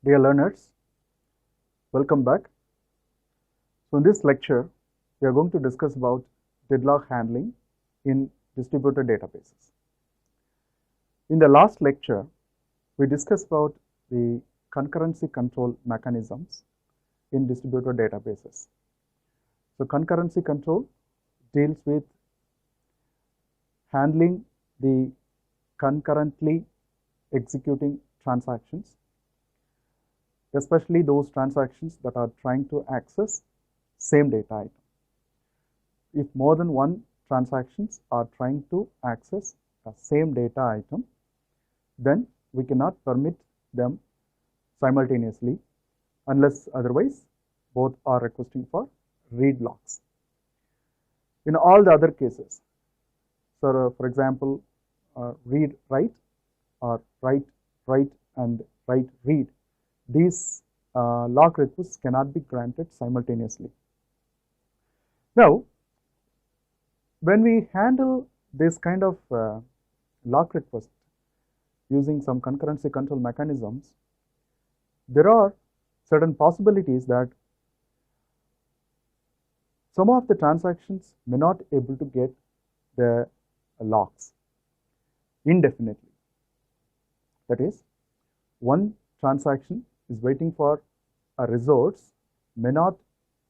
Dear learners, welcome back. So in this lecture, we are going to discuss about deadlock handling in distributed databases. In the last lecture, we discussed about the concurrency control mechanisms in distributed databases. So concurrency control deals with handling the concurrently executing transactions, especially those transactions that are trying to access same data item. If more than one transactions are trying to access the same data item, then we cannot permit them simultaneously unless otherwise both are requesting for read locks. In all the other cases, so for example, read write or write write and write read, these lock requests cannot be granted simultaneously. Now, when we handle this kind of lock request using some concurrency control mechanisms, there are certain possibilities that some of the transactions may not be able to get the locks indefinitely. That is, one transaction is waiting for a resource, may not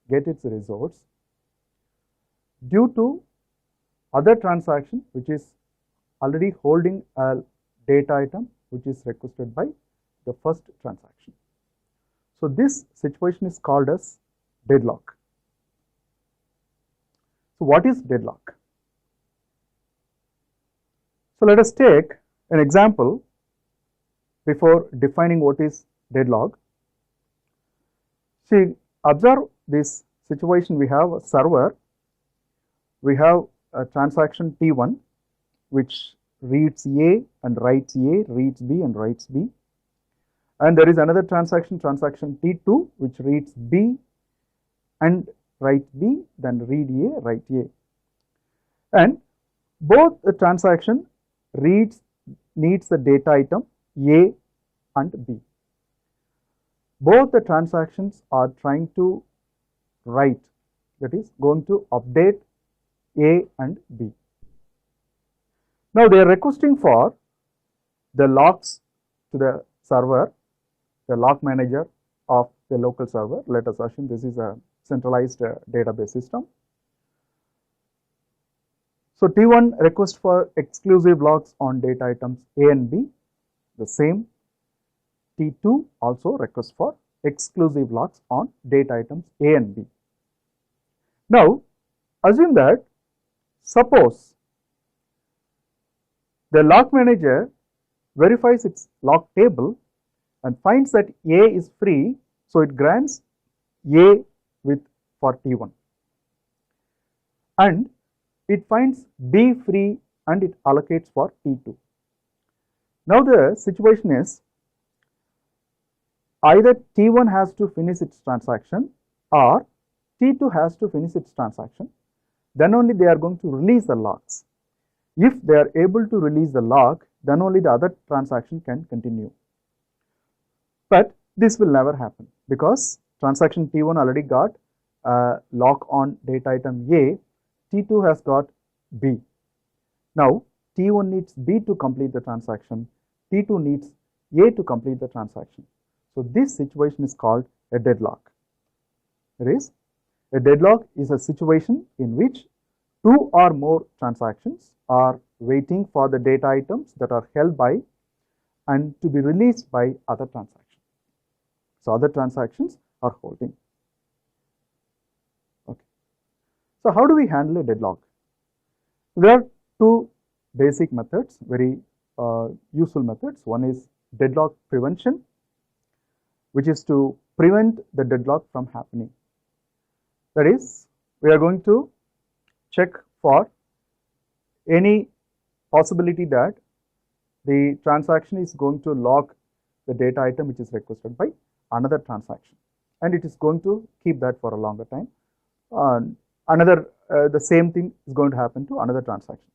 get its resource due to other transaction which is already holding a data item which is requested by the first transaction. So this situation is called as deadlock. So what is deadlock? So let us take an example before defining what is deadlock. See, observe this situation. We have a server, we have a transaction T1 which reads A and writes A, reads B and writes B, and there is another transaction T2 which reads B and writes B, then read A, write A, and both the transaction needs the data item A and B. Both the transactions are trying to write, that is going to update A and B. Now they are requesting for the locks to the server, the lock manager of the local server. Let us assume this is a centralized database system. So T1 requests for exclusive locks on data items A and B. The same T2 also requests for exclusive locks on data items A and B. Now assume that suppose the lock manager verifies its lock table and finds that A is free, so it grants A for T1, and it finds B free and it allocates for T2. Now the situation is either T1 has to finish its transaction or T2 has to finish its transaction, then only they are going to release the locks. If they are able to release the lock, then only the other transaction can continue. But this will never happen because transaction T1 already got a lock on data item A, T2 has got B. Now T1 needs B to complete the transaction, T2 needs A to complete the transaction. So this situation is called a deadlock. That is, a deadlock is a situation in which two or more transactions are waiting for the data items that are held by and to be released by other transactions. So other transactions are holding. Okay. So how do we handle a deadlock? There are two basic methods, very useful methods. One is deadlock prevention, which is to prevent the deadlock from happening. That is, we are going to check for any possibility that the transaction is going to lock the data item which is requested by another transaction, and it is going to keep that for a longer time. The same thing is going to happen to another transaction.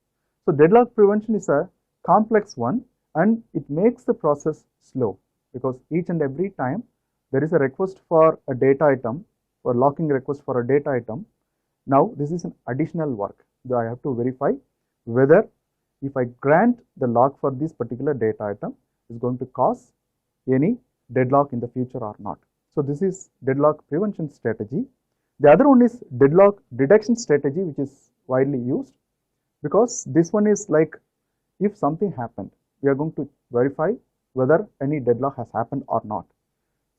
So deadlock prevention is a complex one and it makes the process slow. because each and every time there is a request for a data item, or locking request for a data item. Now this is an additional work that I have to verify whether if I grant the lock for this particular data item is going to cause any deadlock in the future or not. So this is deadlock prevention strategy. The other one is deadlock detection strategy, which is widely used, because this one is like, if something happened, we are going to verify whether any deadlock has happened or not.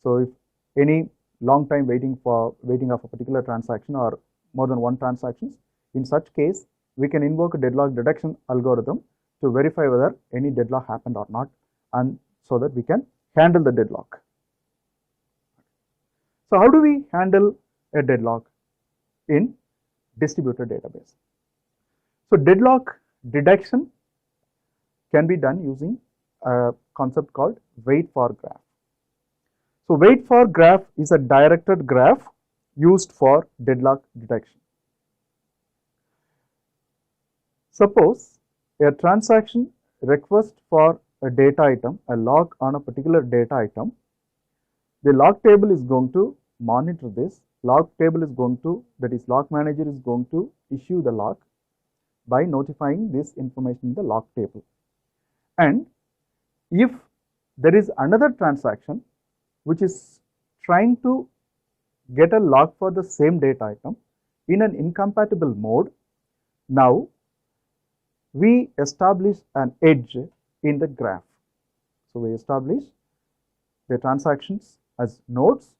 So if any long time waiting of a particular transaction or more than one transactions, in such case we can invoke a deadlock detection algorithm to verify whether any deadlock happened or not, and so that we can handle the deadlock. So how do we handle a deadlock in distributed database? So deadlock detection can be done using a concept called wait for graph. So wait for graph is a directed graph used for deadlock detection. Suppose a transaction requests for a data item, a lock on a particular data item. The lock table is going to monitor this. Lock table is going to, that is lock manager is going to issue the lock by notifying this information in the lock table. And if there is another transaction which is trying to get a lock for the same data item in an incompatible mode, now we establish an edge in the graph. So we establish the transactions as nodes,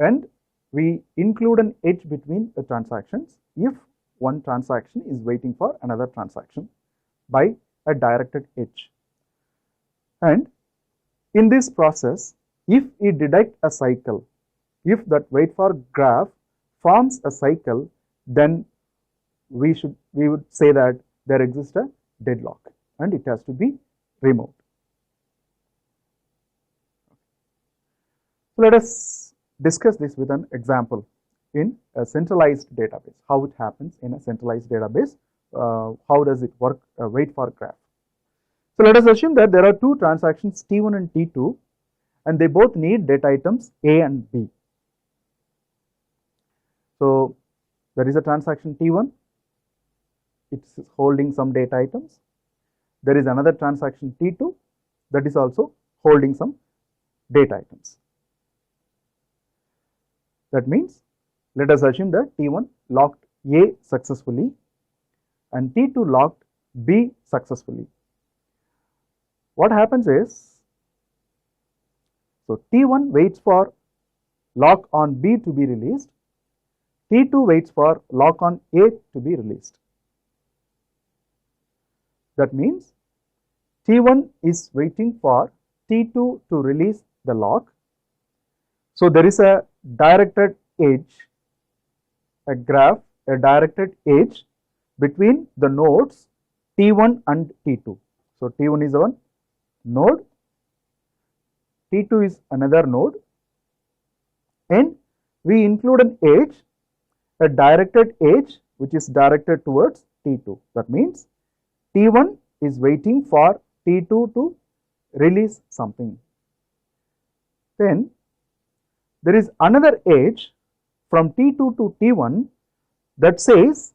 and we include an edge between the transactions if one transaction is waiting for another transaction by a directed edge. And in this process, if we detect a cycle, if that wait for graph forms a cycle, then we would say that there exists a deadlock and it has to be removed. So let us discuss this with an example in a centralized database, how it happens in a centralized database, how does it work, wait for graph. So let us assume that there are two transactions T1 and T2, and they both need data items A and B. So there is a transaction T1, it's holding some data items. There is another transaction T2 that is also holding some data items. That means, let us assume that T1 locked A successfully and T2 locked B successfully. What happens is, so T1 waits for lock on B to be released, T2 waits for lock on A to be released. That means T1 is waiting for T2 to release the lock. So there is a directed edge, a graph, a directed edge between the nodes T1 and T2. So T1 is one node, T2 is another node, and we include an edge, a directed edge which is directed towards T2. That means T1 is waiting for T2 to release something. Then there is another edge from T2 to T1 that says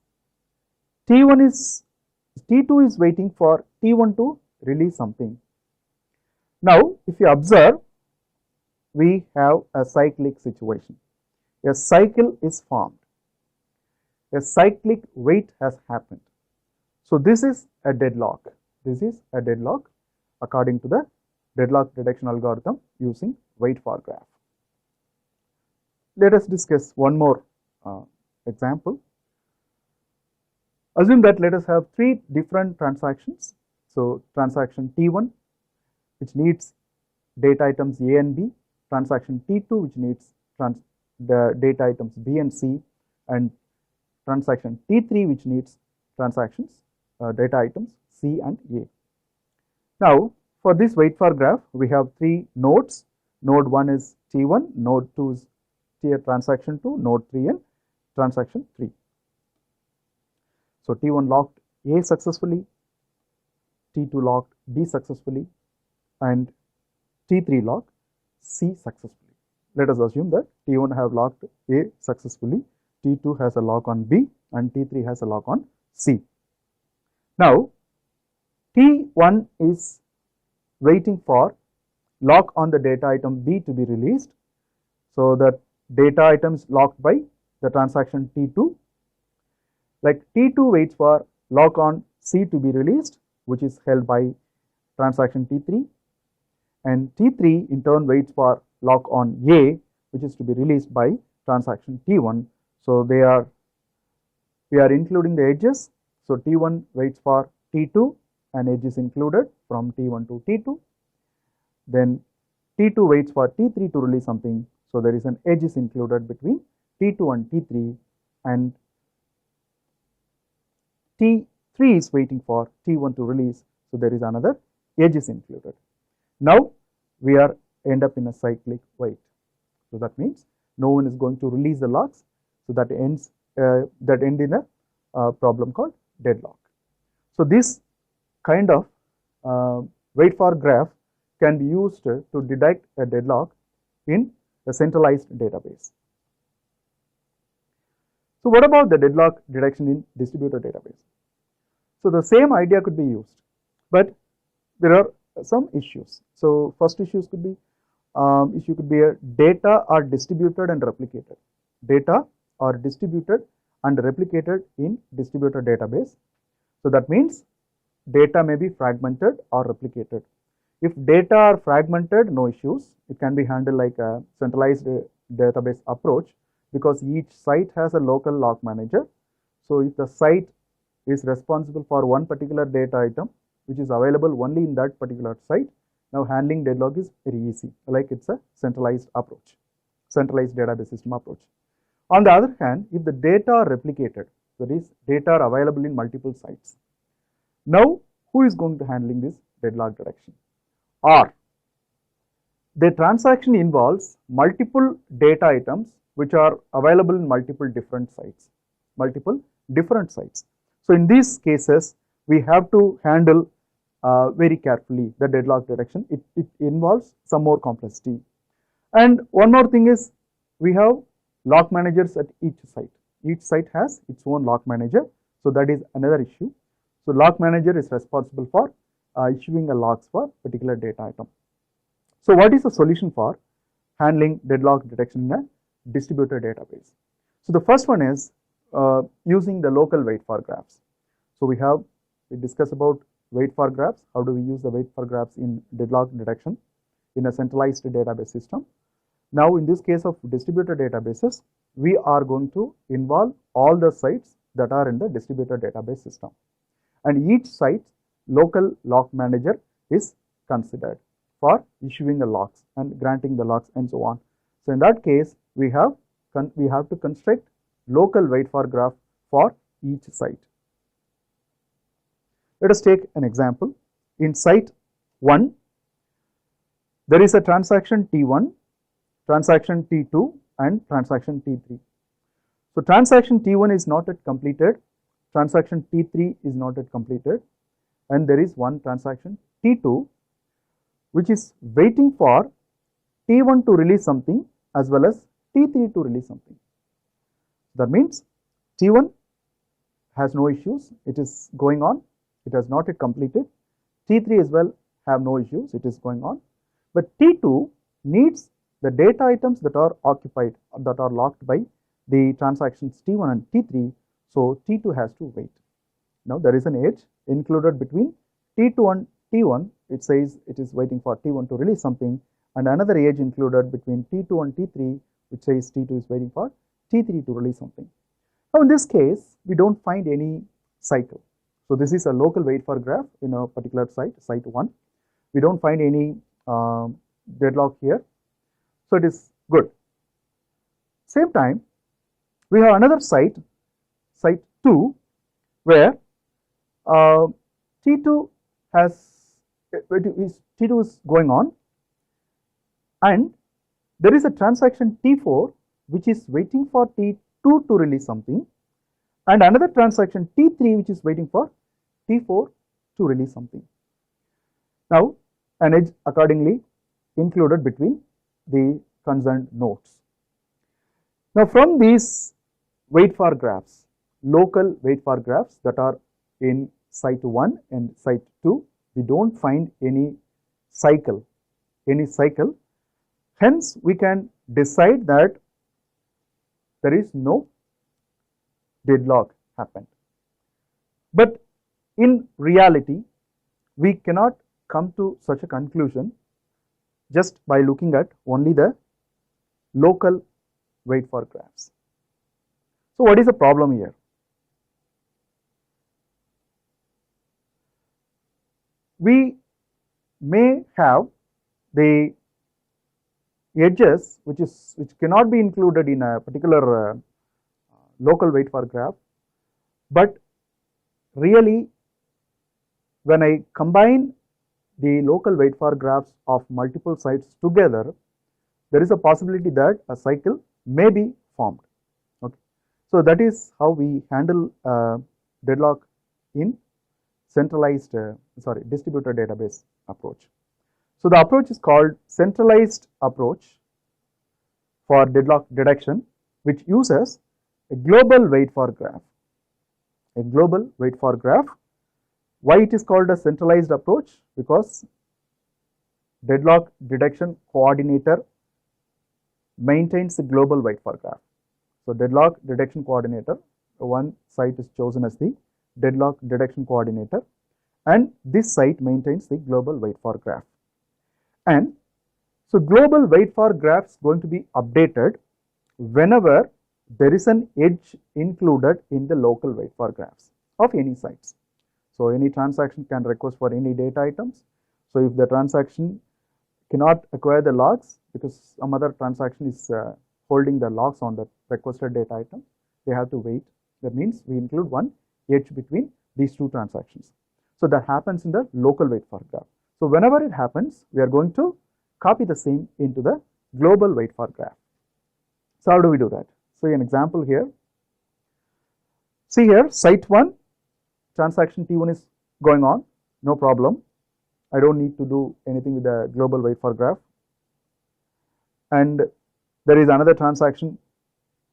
T2 is waiting for T1 to release something. Now, if you observe, we have a cyclic situation. A cycle is formed. A cyclic wait has happened. So this is a deadlock. This is a deadlock according to the deadlock detection algorithm using wait for graph. Let us discuss one more example. Assume that let us have three different transactions. So transaction T1 which needs data items A and B, transaction T2 which needs the data items B and C, and transaction T3 which needs transactions data items C and A. Now for this wait for graph we have three nodes. Node 1 is T1, node 2 is transaction 2, node 3 and transaction 3. So T1 locked A successfully, T2 locked B successfully, and T3 lock C successfully. Let us assume that T1 have locked A successfully, T2 has a lock on B, and T3 has a lock on C. Now, T1 is waiting for lock on the data item B to be released. So, that data item is locked by the transaction T2. Like T2 waits for lock on C to be released, which is held by transaction T3, and T3 in turn waits for lock on A, which is to be released by transaction T1. So, we are including the edges. So, T1 waits for T2, and edge is included from T1 to T2. Then T2 waits for T3 to release something. So, there is an edge is included between T2 and T3, and T3 is waiting for T1 to release. So, there is another edge is included. Now, we are end up in a cyclic wait. So, that means no one is going to release the locks. So, that end in a problem called deadlock. So, this kind of wait for graph can be used to detect a deadlock in a centralized database. So, what about the deadlock detection in distributed database? So, the same idea could be used, but there are some issues. So, first issues could be a data are distributed and replicated. Data are distributed and replicated in distributed database. So, that means data may be fragmented or replicated. If data are fragmented, no issues. It can be handled like a centralized database approach, because each site has a local lock manager. So, if the site is responsible for one particular data item which is available only in that particular site, now handling deadlock is very easy, like it's a centralized approach, centralized database system approach. On the other hand, if the data are replicated, that is, data are available in multiple sites, now who is going to handling this deadlock detection? Or the transaction involves multiple data items which are available in multiple different sites. So, in these cases, we have to handle very carefully the deadlock detection. It involves some more complexity. And one more thing is, we have lock managers at each site. Each site has its own lock manager. So, that is another issue. So, lock manager is responsible for issuing a locks for particular data item. So, what is the solution for handling deadlock detection in a distributed database? So, the first one is using the local wait for graphs. So, we discussed about wait for graphs. How do we use the wait for graphs in deadlock detection in a centralized database system? Now, in this case of distributed databases, we are going to involve all the sites that are in the distributed database system, and each site local lock manager is considered for issuing the locks and granting the locks and so on. So, in that case, we have to construct local wait for graph for each site. Let us take an example. In site 1, there is a transaction T1, transaction T2, and transaction T3. So, transaction T1 is not yet completed, transaction T3 is not yet completed, and there is one transaction T2 which is waiting for T1 to release something as well as T3 to release something. That means T1 has no issues, it is going on, it has not yet completed. T3 as well have no issues, it is going on. But T2 needs the data items that are occupied, that are locked by the transactions T1 and T3. So, T2 has to wait. Now, there is an edge included between T2 and T1. It says it is waiting for T1 to release something, and another edge included between T2 and T3 which says T2 is waiting for T3 to release something. Now, in this case, we do not find any cycle. So, this is a local wait for graph in a particular site, site 1. We do not find any deadlock here. So, it is good. Same time, we have another site, site 2, where T2 is going on, and there is a transaction T4 which is waiting for T2 to release something, and another transaction T3 which is waiting for T4 to release something. Now, an edge accordingly included between the concerned nodes. Now from these wait for graphs, local wait for graphs that are in site 1 and site 2, we don't find any cycle. Hence we can decide that there is no deadlock happened. But in reality, we cannot come to such a conclusion just by looking at only the local wait for graphs. So what is the problem here? We may have the edges which cannot be included in a particular local wait for graph, but really when I combine the local wait for graphs of multiple sites together, there is a possibility that a cycle may be formed. Okay. So that is how we handle deadlock in centralized distributed database approach. So the approach is called centralized approach for deadlock detection, which uses a global wait for graph. A global wait for graph. Why it is called a centralized approach? Because deadlock detection coordinator maintains the global wait for graph. So deadlock detection coordinator, one site is chosen as the deadlock detection coordinator, and this site maintains the global wait for graph. And so global wait for graph is going to be updated whenever there is an edge included in the local wait for graphs of any sites. So any transaction can request for any data items. So if the transaction cannot acquire the logs because some other transaction is holding the logs on the requested data item, they have to wait. That means we include one edge between these two transactions. So that happens in the local wait for graph. So whenever it happens, we are going to copy the same into the global wait for graph. So how do we do that? So an example here. See here, site 1, transaction T1 is going on, no problem. I don't need to do anything with the global wait for graph. And there is another transaction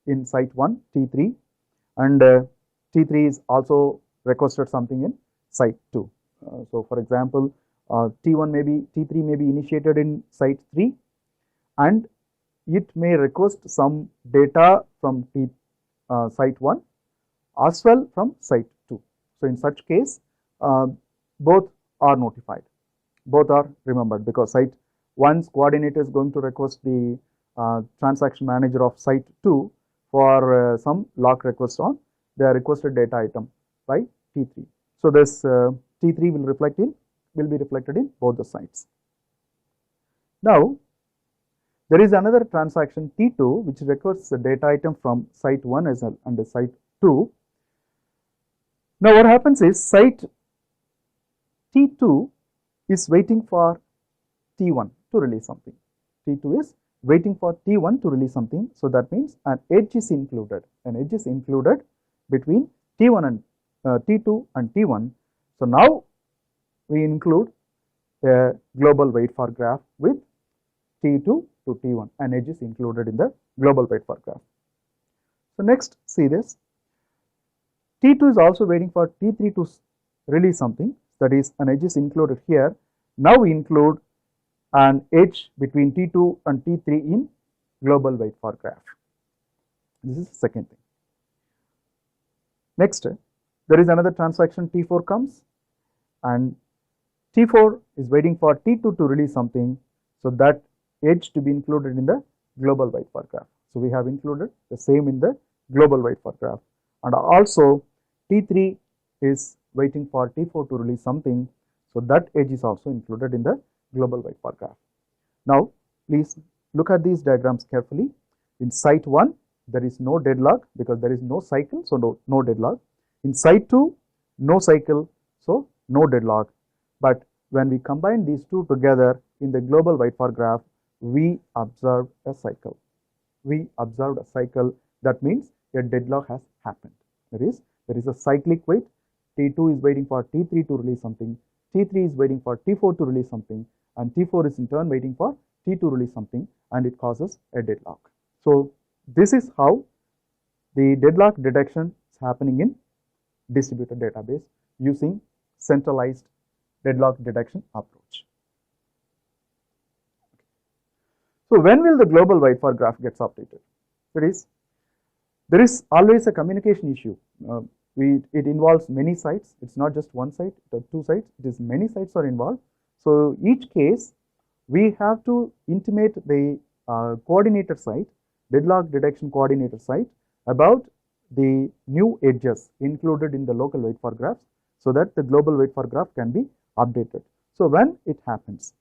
in site 1, T3, and T3 is also requested something in site 2. So for example, T3 may be initiated in site 3, and it may request some data from site 1 as well from site 2. So in such case, both are notified, both are remembered, because site 1's coordinator is going to request the transaction manager of site 2 for some lock request on the requested data item by T3. So this T3 will be reflected in both the sites. Now there is another transaction T2 which requests a data item from site 1 as well and site 2. Now what happens is site T2 is waiting for T1 to release something. T2 is waiting for T1 to release something. So that means an edge is included. An edge is included between T1 and T2 and T1. So now we include a global wait for graph with T2 to T1. An edge is included in the global wait for graph. So next, see this. T2 is also waiting for T3 to release something. That is, an edge is included here. Now we include an edge between T2 and T3 in global wait for graph. This is the second thing. Next, there is another transaction T4 comes, and T4 is waiting for T2 to release something, so that edge to be included in the global wait for graph. So we have included the same in the global wait for graph, and also T3 is waiting for T4 to release something, so that edge is also included in the global wait for graph. Now please look at these diagrams carefully. In site 1 there is no deadlock because there is no cycle, so no deadlock. In site 2 no cycle, so no deadlock. But when we combine these two together in the global wait for graph, we observed a cycle. We observed a cycle. That means a deadlock has happened. There is a cyclic wait. T2 is waiting for T3 to release something. T3 is waiting for T4 to release something, and T4 is in turn waiting for T2 release something, and it causes a deadlock. So this is how the deadlock detection is happening in distributed database using centralized deadlock detection approach. So when will the global whiteford graph gets updated? That is, there is always a communication issue. It involves many sites. It's not just one site, the two sites. It is many sites are involved. So each case, we have to intimate the coordinator site, deadlock detection coordinator site, about the new edges included in the local whiteford graphs, so that the global whiteford graph can be updated. So when it happens,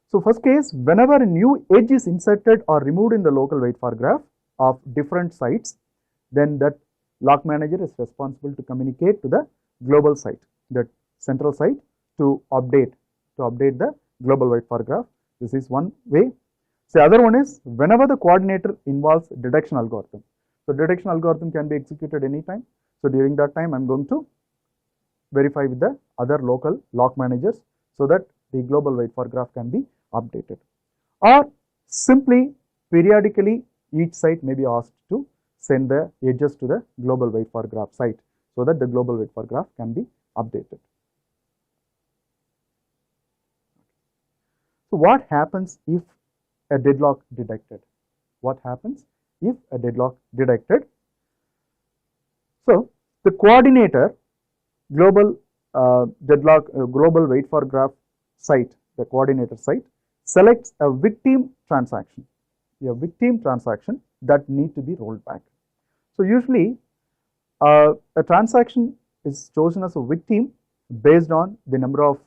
so first case, whenever a new edge is inserted or removed in the local whiteford graph of different sites, then that lock manager is responsible to communicate to the global site, that central site, to update the global whiteford graph. This is one way. The other one is whenever the coordinator involves detection algorithm. So detection algorithm can be executed anytime. So during that time, I'm going to verify with the other local lock managers so that the global whiteford graph can be updated. Or simply periodically each site may be asked to send the edges to the global whiteford graph site so that the global whiteford graph can be updated. So what happens if a deadlock detected? What happens if a deadlock detected? So the coordinator global global whiteford graph site, the coordinator site, selects a victim transaction that need to be rolled back. So usually a transaction is chosen as a victim based on the number of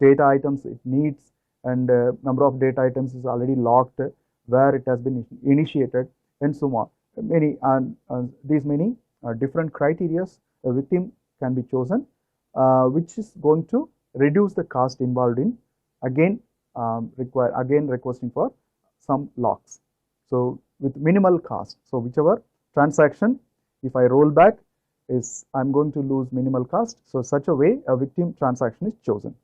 data items it needs, and number of data items is already locked, where it has been initiated, and so on. These many different criteria a victim can be chosen, which is going to reduce the cost involved in again requesting for some locks. So with minimal cost. So whichever transaction, if I roll back, is I'm going to lose minimal cost. So such a way a victim transaction is chosen.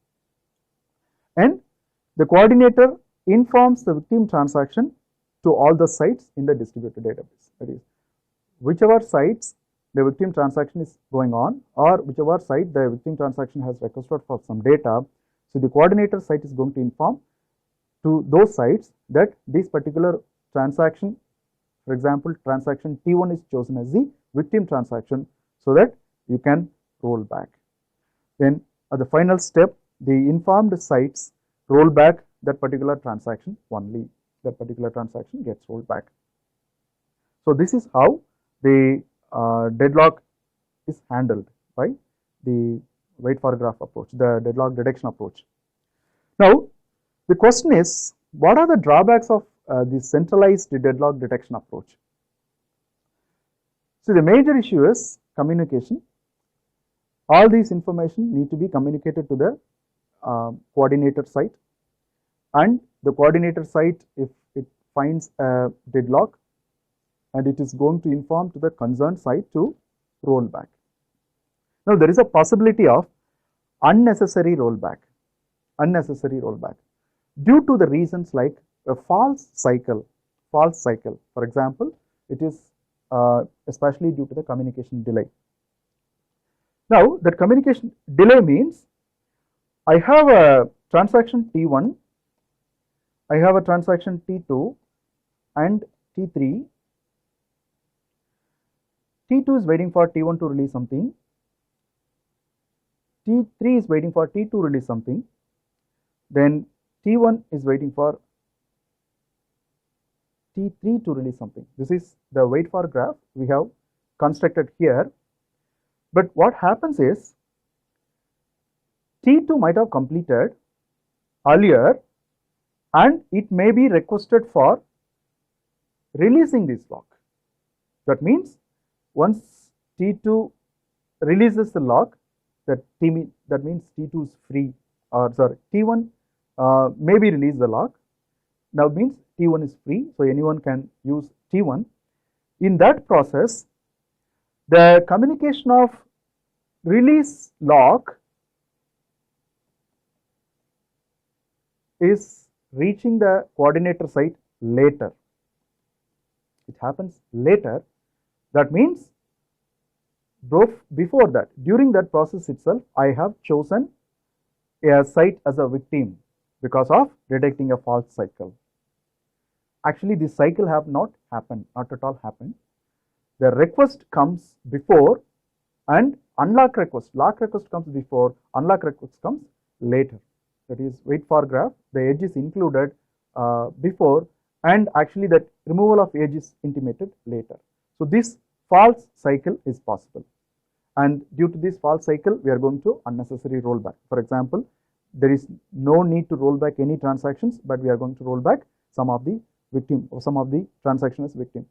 And the coordinator informs the victim transaction to all the sites in the distributed database. That is, whichever sites the victim transaction is going on, or whichever site the victim transaction has requested for some data, so the coordinator site is going to inform to those sites that this particular transaction, for example, transaction T1 is chosen as the victim transaction, so that you can roll back. Then at the final step, the informed sites roll back that particular transaction only. That particular transaction gets rolled back. So this is how the deadlock is handled by the whiteford graph approach, the deadlock detection approach. Now, the question is, what are the drawbacks of the centralized deadlock detection approach? So the major issue is communication. All these information need to be communicated to the coordinator site, and the coordinator site, if it finds a deadlock, and it is going to inform to the concerned site to roll back. Now there is a possibility of unnecessary rollback due to the reasons like a false cycle. For example, it is especially due to the communication delay. Now that communication delay means I have a transaction T1, I have a transaction T2 and T3. T2 is waiting for T1 to release something, T3 is waiting for T2 to release something, then T1 is waiting for T3 to release something. This is the whiteford graph we have constructed here. But what happens is T2 might have completed earlier, and it may be requested for releasing this lock. That means once T2 releases the lock, that means T2 is free, or sorry, T1 maybe release the lock. Now means T1 is free, so anyone can use T1. In that process, the communication of release lock is reaching the coordinator site later. It happens later. That means before that, during that process itself, I have chosen a site as a victim because of detecting a false cycle. Actually, this cycle have not happened, not at all happened. The request comes before and unlock request. Lock request comes before, unlock request comes later. That is, wait for graph, the edge is included before, and actually that removal of edge is intimated later. So this false cycle is possible, and due to this false cycle, we are going to unnecessary rollback. For example, there is no need to roll back any transactions, but we are going to roll back some of the victim or some of the transaction as victim.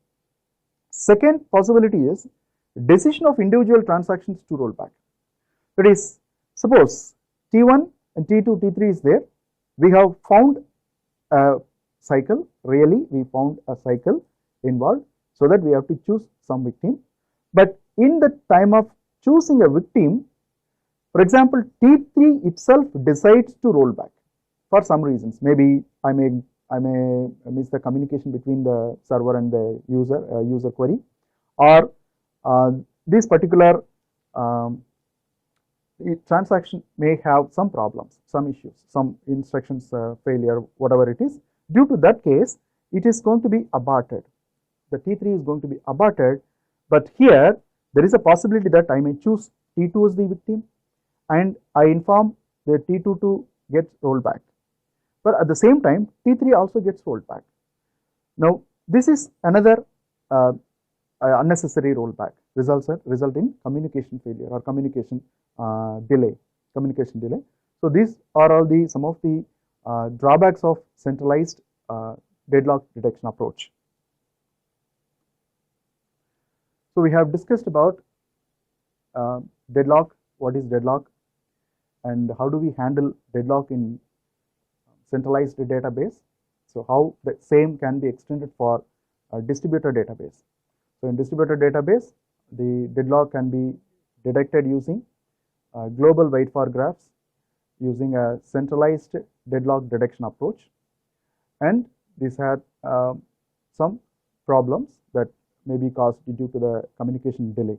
Second possibility is decision of individual transactions to roll back. That is, suppose T1 and T2, T3 is there. We have found a cycle, really we found a cycle involved, so that we have to choose some victim. But in the time of choosing a victim, for example, T3 itself decides to roll back for some reasons. Maybe I may miss the communication between the server and the user query, or this particular transaction may have some problems, some issues, some instructions failure, whatever it is. Due to that case, it is going to be aborted. The T3 is going to be aborted, but here there is a possibility that I may choose T2 as the victim, and I inform the T2 to get rolled back. But at the same time, T3 also gets rolled back. Now, this is another unnecessary rollback. Result in communication failure or communication delay. So these are all some of the drawbacks of centralized deadlock detection approach. So we have discussed about deadlock, what is deadlock, and how do we handle deadlock in centralized database. So how the same can be extended for a distributed database. So in distributed database, the deadlock can be detected using global wait for graphs, using a centralized deadlock detection approach, and this had some problems that may be caused due to the communication delay.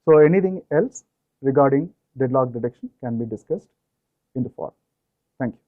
So anything else regarding deadlock detection can be discussed in the forum. Thank you.